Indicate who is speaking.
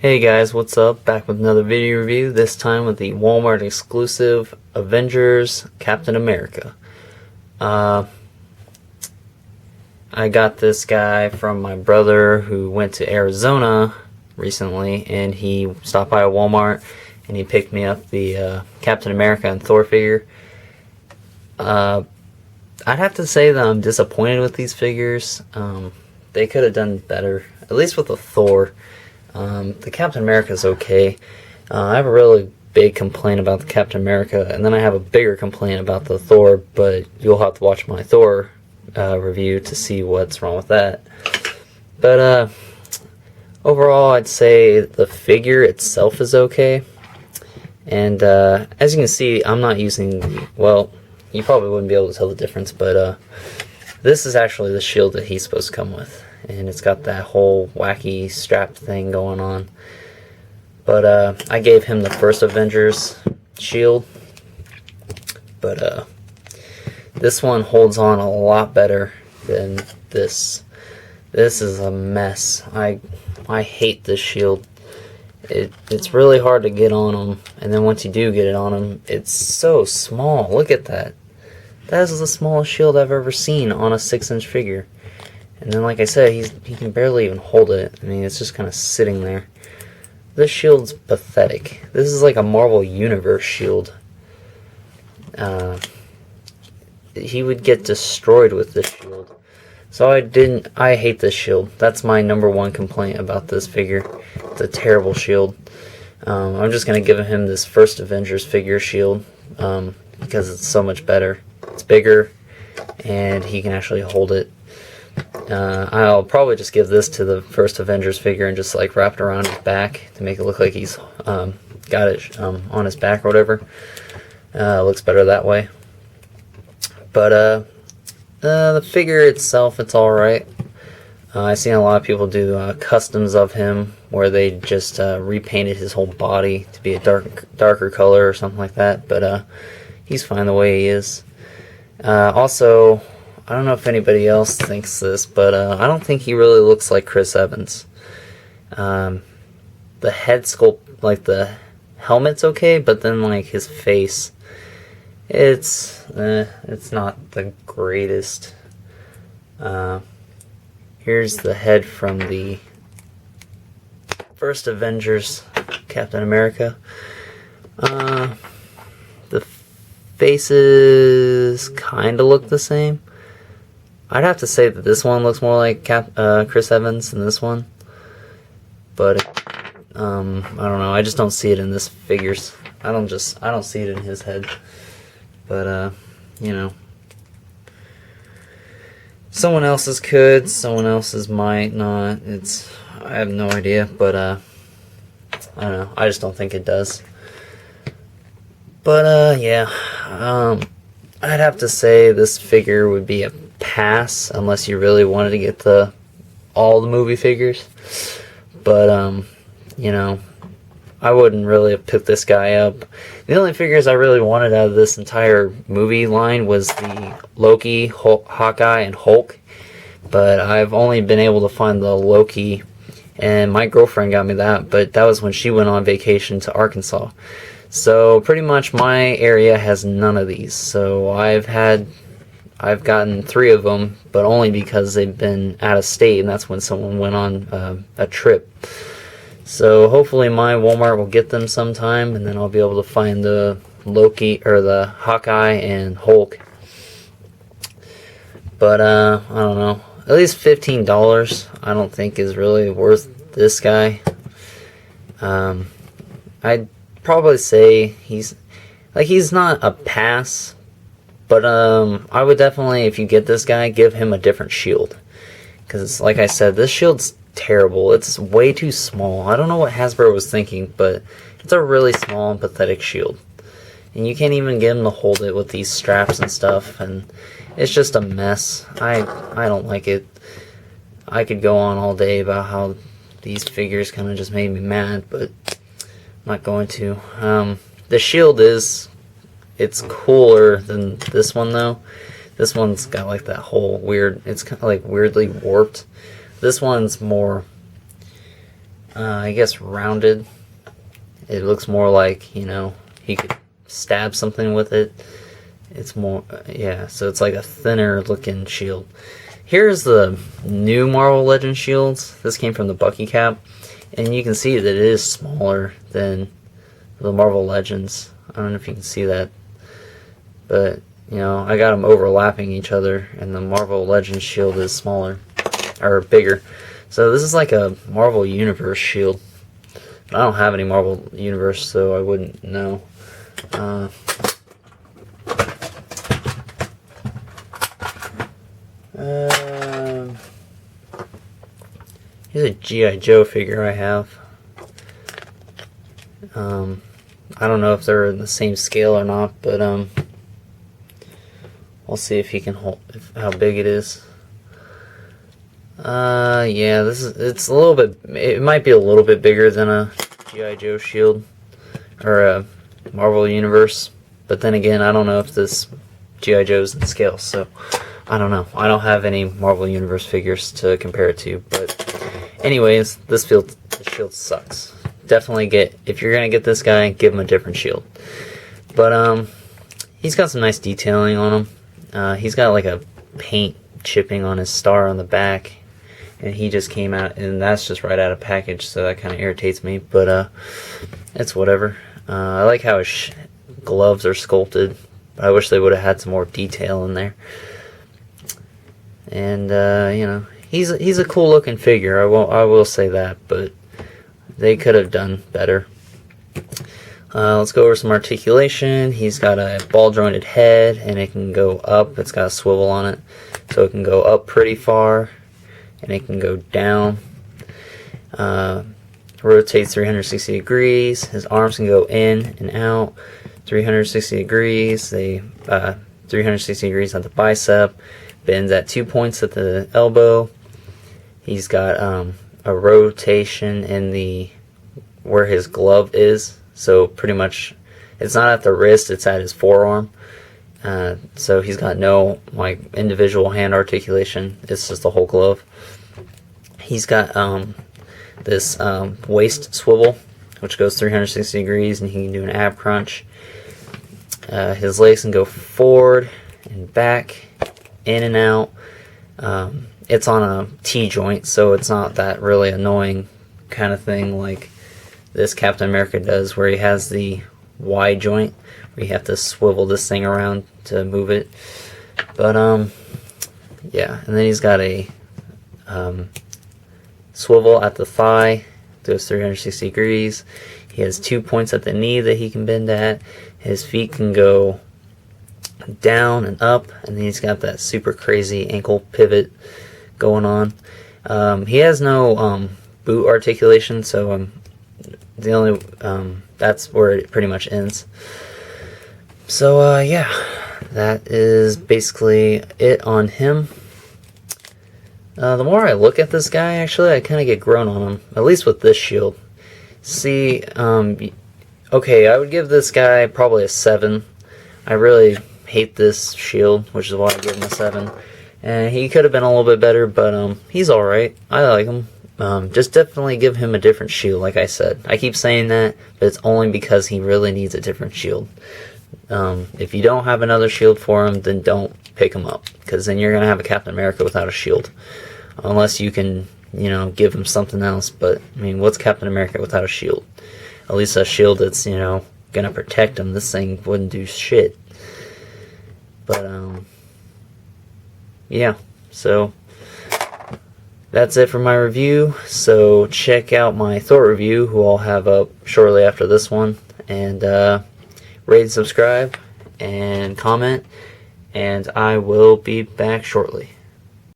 Speaker 1: Hey guys, what's up? Back with another video review, this time with the Walmart exclusive Avengers Captain America. I got this guy from my brother who went to Arizona recently, and he stopped by a Walmart and he picked me up the Captain America and Thor figure. I'd have to say that I'm disappointed with these figures. They could have done better, at least with the Thor. The Captain America is okay. I have a really big complaint about the Captain America, and then I have a bigger complaint about the Thor, but you'll have to watch my Thor review to see what's wrong with that. But overall, I'd say the figure itself is okay. And as you can see, I'm not using, well, you probably wouldn't be able to tell the difference, but this is actually the shield that he's supposed to come with. And it's got that whole wacky strap thing going on. But I gave him the first Avengers shield. But this one holds on a lot better than this. This is a mess. I hate this shield. It's really hard to get on him, and then once you do get it on him, it's so small. Look at that. That is the smallest shield I've ever seen on a 6-inch figure. And then, like I said, he can barely even hold it. I mean, it's just kind of sitting there. This shield's pathetic. This is like a Marvel Universe shield. He would get destroyed with this shield. So I hate this shield. That's my #1 complaint about this figure. It's a terrible shield. I'm just going to give him this first Avengers figure shield because it's so much better. It's bigger, and he can actually hold it. I'll probably just give this to the first Avengers figure and just like wrap it around his back to make it look like he's got it on his back or whatever. It looks better that way. But the figure itself, it's alright. I've seen a lot of people do customs of him where they just repainted his whole body to be a darker color or something like that. But he's fine the way he is. Also, I don't know if anybody else thinks this, but I don't think he really looks like Chris Evans. The head sculpt, like the helmet's okay, but then like his face, it's not the greatest. Here's the head from the first Avengers Captain America. The faces kind of look the same. I'd have to say that this one looks more like Chris Evans than this one, but I don't know. I just don't see it in this figures. I don't see it in his head. But you know, someone else's could, someone else's might not. I have no idea, but I don't know. I just don't think it does. But yeah, I'd have to say this figure would be a pass unless you really wanted to get all the movie figures. But you know, I wouldn't really have picked this guy up. The only figures I really wanted out of this entire movie line was the Loki, Hawkeye, and Hulk. But I've only been able to find the Loki, and my girlfriend got me that, but that was when she went on vacation to Arkansas. So pretty much my area has none of these. So I've gotten 3 of them, but only because they've been out of state, and that's when someone went on a trip. So hopefully my Walmart will get them sometime, and then I'll be able to find the Loki or the Hawkeye and Hulk. But I don't know. At least $15 I don't think is really worth this guy. I'd probably say he's not a pass. But I would definitely, if you get this guy, give him a different shield. Because, like I said, this shield's terrible. It's way too small. I don't know what Hasbro was thinking, but it's a really small and pathetic shield. And you can't even get him to hold it with these straps and stuff. And it's just a mess. I don't like it. I could go on all day about how these figures kind of just made me mad, but I'm not going to. The shield it's cooler than this one though. This one's got like that whole weird, it's kind of like weirdly warped. This one's more I guess rounded. It looks more like, you know, he could stab something with it. It's more, yeah, so it's like a thinner looking shield. Here's the new Marvel Legends shields. This came from the Bucky cap, and you can see that it is smaller than the Marvel Legends. I don't know if you can see that, but you know, I got them overlapping each other, and the Marvel Legends shield is smaller, or bigger. So this is like a Marvel Universe shield. I don't have any Marvel Universe, so I wouldn't know. Here's a G.I. Joe figure I have. I don't know if they're in the same scale or not, but we'll see if he can hold, how big it is. Yeah, it's a little bit, it might be a little bit bigger than a G.I. Joe shield or a Marvel Universe, but then again, I don't know if this G.I. Joe's in scale, so I don't know. I don't have any Marvel Universe figures to compare it to, but anyways, this shield sucks. Definitely if you're gonna get this guy, give him a different shield. But he's got some nice detailing on him. He's got like a paint chipping on his star on the back, and he just came out, and that's just right out of package, so that kind of irritates me, but it's whatever. I like how his gloves are sculpted. I wish they would have had some more detail in there. And you know, he's a cool looking figure. I will say that, but they could have done better. Let's go over some articulation. He's got a ball jointed head, and it can go up. It's got a swivel on it, so it can go up pretty far, and it can go down. Rotates 360 degrees. His arms can go in and out 360 degrees. They 360 degrees at the bicep. Bends at 2 points at the elbow. He's got a rotation in the where his glove is, so pretty much it's not at the wrist, it's at his forearm. So he's got no like individual hand articulation, it's just the whole glove. He's got this waist swivel, which goes 360 degrees, and he can do an ab crunch. His legs can go forward and back, in and out. It's on a T-joint, so it's not that really annoying kind of thing like this Captain America does, where he has the Y joint, where you have to swivel this thing around to move it. But yeah, and then he's got a swivel at the thigh, goes 360 degrees. He has 2 points at the knee that he can bend at. His feet can go down and up, and then he's got that super crazy ankle pivot going on. He has no boot articulation, so the only that's where it pretty much ends. So yeah, that is basically it on him. The more I look at this guy, actually, I kind of get grown on him, at least with this shield. See, okay, I would give this guy probably a 7. I really hate this shield, which is why I give him a 7. And he could have been a little bit better, but he's alright. I like him. Just definitely give him a different shield, like I said. I keep saying that, but it's only because he really needs a different shield. If you don't have another shield for him, then don't pick him up, because then you're going to have a Captain America without a shield. Unless you can, you know, give him something else. But, I mean, what's Captain America without a shield? At least a shield that's, you know, going to protect him. This thing wouldn't do shit. But, yeah, so that's it for my review. So check out my Thor review, who I'll have up shortly after this one. And rate and subscribe and comment. And I will be back shortly.